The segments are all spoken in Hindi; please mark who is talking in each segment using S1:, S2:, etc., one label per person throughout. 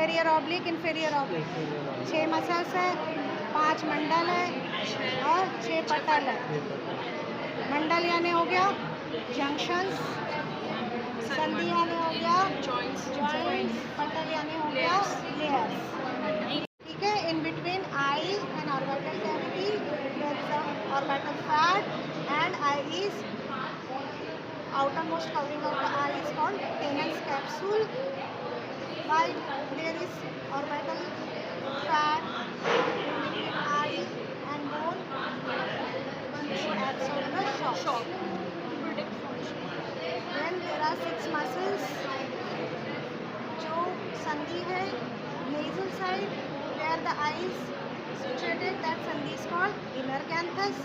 S1: Superior oblique inferior oblique, 6 muscles है, 5 मंडल है और 6 पटल है। मंडल यानी हो गया जंक्शंस, संधि यानी हो गया जॉइंट्स, पटल यानी हो गया लेयर्स। ठीक है, in between eye and orbital cavity there is a orbital fat and eye is outermost covering of the eye is called Tenon's capsule, while there is orbital fat between eye and bone to absorb the shock. Then there are 6 muscles जो संधि है nasal side where the eye is situated, that संधि is called inner canthus.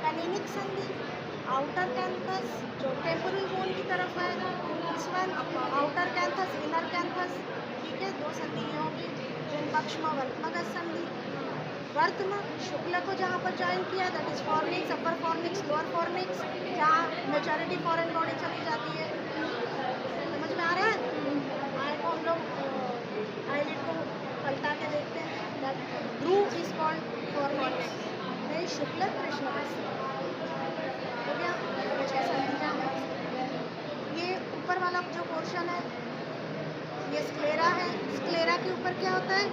S1: Caninic संधि आउटर कैंथस जो टेम्पोरल बोन की तरफ है, इस one outer canthus inner canthus. ठीक है, 2 संधि होगी। जिन पक्षमा वर्तमगत संधि, वर्तम शुक्ल को जहाँ पर ज्वाइन किया that is fornix, upper fornix, lower fornix, जहाँ मेजॉरिटी फॉरेन बॉडी चली जाती है। समझ में आ रहा है? आई को हम लोग आईलिड को पलटा के देखते हैं, that groove is called fornix, नहीं शुक्ल कृष्ण। ये ऊपर वाला जो पोर्शन है ये स्क्लेरा है। स्क्लेरा के ऊपर क्या होता है?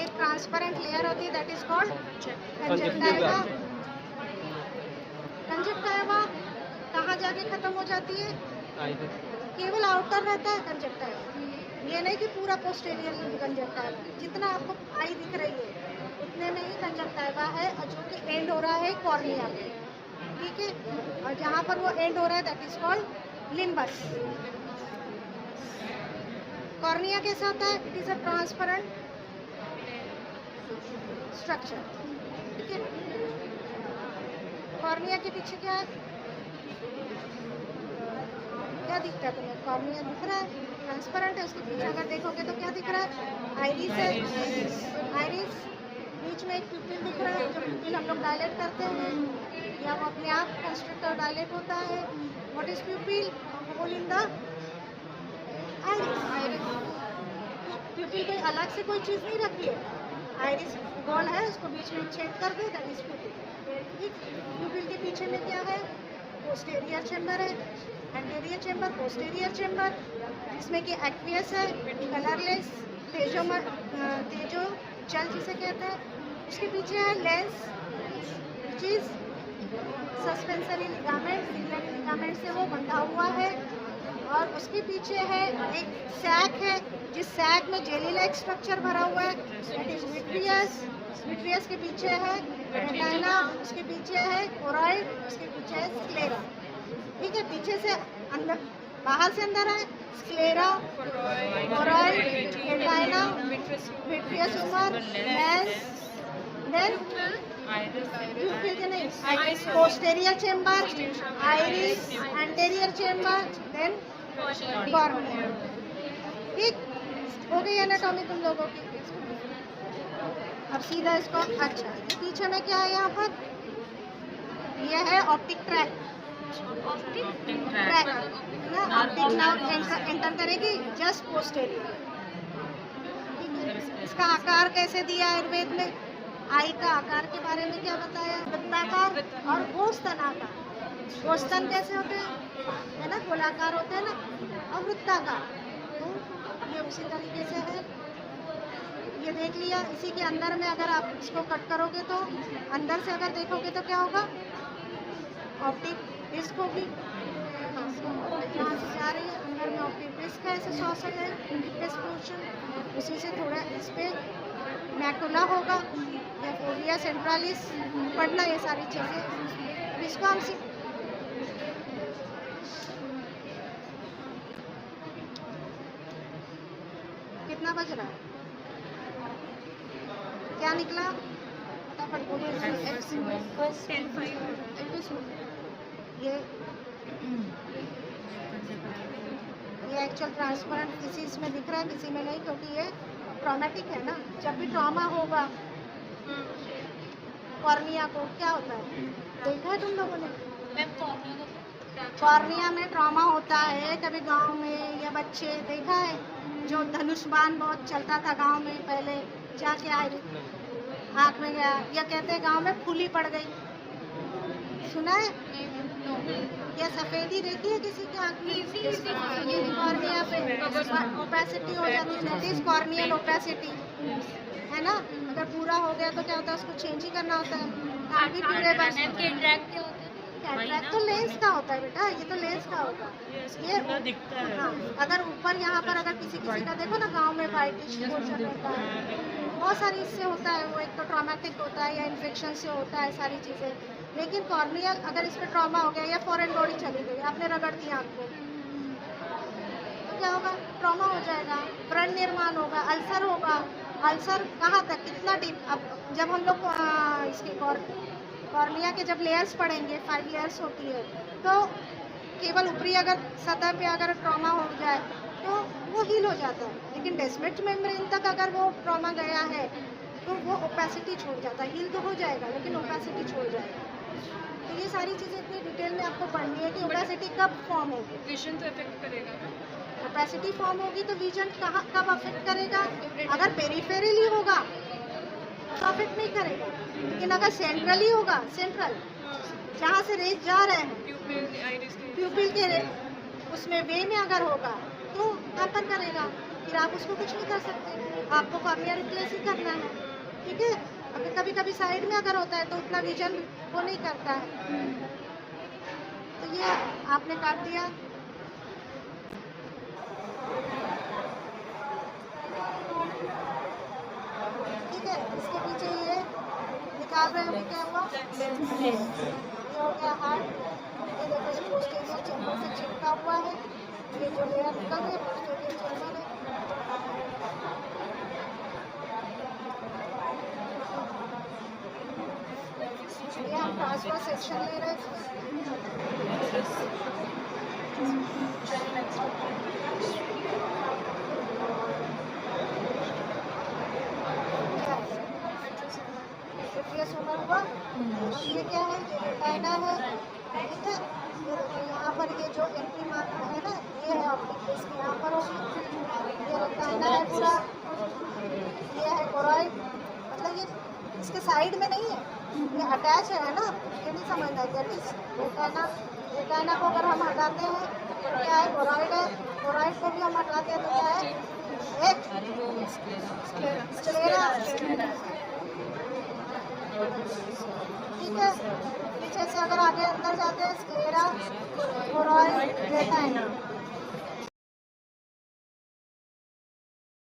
S1: एक ट्रांसपेरेंट लेयर होती है that is called conjunctiva. Conjunctiva कहाँ जाके खत्म हो जाती है? केवल आउटर रहता है कंजक्टिवा, ये नहीं कि पूरा पोस्टीरियर कंजक्टिवा। जितना आपको आई दिख रही है उतने में ही कंजक्टिवा है, और जो कि एंड हो रहा है कॉर्निया पे। ठीक है, और जहाँ पर वो एंड हो रहा है that is called limbus. Cornea कैसा होता है? It is a transparent structure. ठीक है, कॉर्निया के पीछे क्या है? क्या दिखता है तुम्हें? कॉर्निया दिख रहा है, ट्रांसपेरेंट है। उसके पीछे अगर देखोगे तो क्या दिख रहा है? आइरिस है। आइरिस बीच में एक प्यूपिल दिख रहा है, जो प्यूपिल हम लोग डायलेट करते हैं या वो अपने आप कंस्ट्रक्टर डायलेट होता है। What is pupil? Hole in the iris. Pupil कोई अलग से कोई चीज़ नहीं रखी है, आइरिस गोल है, उसको बीच में छेद कर दो दैट इज प्यूपिल। ठीक, प्यूपिल के पीछे में क्या है? पोस्टीरियर चेंबर है, एंटीरियर चेंबर, पोस्टीरियर चेंबर, जिसमें कि एक्वियस है, कलरलेस, तेजो जल जिसे कहते हैं। उसके पीछे है लेंस, चीज सस्पेंसरी लिगामेंट, लिगामेंट से वो बंधा हुआ है। और उसके पीछे है एक सैक है, जिस सैक में जेली लाइक स्ट्रक्चर भरा हुआ है दैट इज विट्रियस। विट्रियस के पीछे है रेटिना, उसके पीछे है कोरॉइड, उसके पीछे है स्क्लेरा। ठीक है, पीछे से अंदर, बाहर से अंदर है स्क्लेरा, कोरॉइड, रेटिना, विट्रियस ऊपर, लेंस, देन प्यूपिल के नहीं, posterior chamber, iris, anterior chamber, then cornea. ठीक हो गई एनाटॉमी तुम लोगों की। अब सीधा इसको, अच्छा पीछे में क्या है? यहाँ पर ये है ऑप्टिक ट्रैक। ऑप्टिक ट्रैक ना, ऑप्टिक नाउ एंटर करेगी जस्ट पोस्टीरियर। इसका आकार कैसे दिया आयुर्वेद में? आई का आकार के बारे में क्या बताया? वृत्ताकार और गोस्तनाकार। गोस्तन कैसे होते हैं? है ना, गोलाकार होते हैं ना, और वृत्ताकार। तो ये उसी तरीके से है। ये देख लिया। इसी के अंदर में अगर आप इसको कट करोगे तो अंदर से अगर देखोगे तो क्या होगा? ऑप्टिक डिस्क होगी, यहाँ से जा रही है अंदर में ऑप्टिक डिस्क है, ऐसे सॉसर है डिस्क पोर्शन। उसी से थोड़ा इस पर मैकुला होगा या फोविया सेंट्रालिस, पढ़ना ये सारी चीज़ें। इसको हम कितना बज रहा है? क्या निकला? फटाफट बोलो। ये एक्चुअल ट्रांसपेरेंट किसी इसमें दिख रहा है, किसी में नहीं, क्योंकि ये ट्रॉमेटिक है ना। जब भी ट्रॉमा होगा कॉर्निया को, क्या होता है? देखा है तुम लोगों ने? कॉर्निया में ट्रॉमा होता है, कभी गांव में या बच्चे देखा है? जो धनुष बाण बहुत चलता था गांव में पहले, जाके आँख में गया, या कहते हैं गांव में फूली पड़ गई, सुना है? या सफेदी रहती है किसी की आँख में, कॉर्निया पे ओपेसिटी हो जाती है, दैट इज कॉर्नियल ओपेसिटी, है ना? अगर पूरा हो गया तो क्या होता है, उसको चेंज ही करना होता है। आगे ड्यूरेबल कैटरैक्ट तो लेंस का होता है बेटा, ये तो लेंस का होगा। ये दिखता है। हाँ, अगर ऊपर यहाँ पर अगर किसी का देखो ना गांव में वाइटिश पोर्शन होता है, बहुत सारी इससे होता है, वो एक तो ट्रॉमेटिक होता है या इन्फेक्शन से होता है सारी चीज़ें। लेकिन कॉर्नियल अगर इस पर ट्रॉमा हो गया या फॉरेन बॉडी चली गई, आपने रगड़ दिया आपको, तो क्या होगा? ट्रॉमा हो जाएगा, व्रण निर्माण होगा, अल्सर होगा। अल्सर कहाँ तक, कितना डीप? अब जब हम लोग इसके कॉर्निया के जब लेयर्स पढ़ेंगे, 5 लेयर्स होती है, तो केवल ऊपरी अगर सतह पे अगर ट्रॉमा हो जाए तो वो हील हो जाता है, लेकिन डेस्मेट मेम्ब्रेन तक अगर वो ट्रॉमा गया है तो वो ओपेसिटी छोड़ जाता है। हील तो हो जाएगा लेकिन ओपेसिटी छोड़ जाएगा। तो ये सारी चीज़ें इतनी डिटेल में आपको पढ़नी है कि ओपेसिटी कब फॉर्म होगी। विजन तो इफेक्ट करेगा ना, ओपेसिटी फॉर्म होगी तो विजन कहाँ कब अफेक्ट करेगा? अगर पेरिफेरली होगा तो अफेक्ट नहीं करेगा, लेकिन अगर सेंट्रली होगा, सेंट्रल जहाँ से रेज जा रहे हैं प्यूपिल के उसमें वे में अगर होगा तो हैपन करेगा, फिर आप उसको कुछ नहीं कर सकते, आपको कॉर्निया रिप्लेस ही करना है, ठीक है? अगर कभी कभी साइड में अगर होता है तो उतना विजन वो नहीं करता है। तो ये आपने काट दिया। ठीक है, इसके पीछे ये निकाल रहे हैं क्या हुआ? ये हो गया हार्ट, ये देखो पोस्टीरियर चैम्बर से चिपका हुआ है, ये जो लेयर निकल रही है पोस्टीरियर चैम्बर है। ये हम ट्रांसफर सेक्शन ले रहे थे। हुआ, ये क्या है? ये रेटिना है, ठीक है? यहाँ पर ये जो एंट्री मार्कर है ना, ये है ऑप्टिक डिस्क, यहाँ पर होगी, ये रेटिना है पूरा, ये है कोरॉइड, मतलब ये इसके साइड में नहीं है, ये अटैच है ना, ये नहीं समझना है। दैट इज रेटिना को अगर हम हटाते हैं तो क्या है? कोरॉइड है, कोरॉइड को भी हम हटाते हैं तो क्या है? एक स्क्लेरा, ठीक है? पीछे से अगर आगे अंदर जाते हैं स्क्लेरा, कोरॉइड, रेटिना।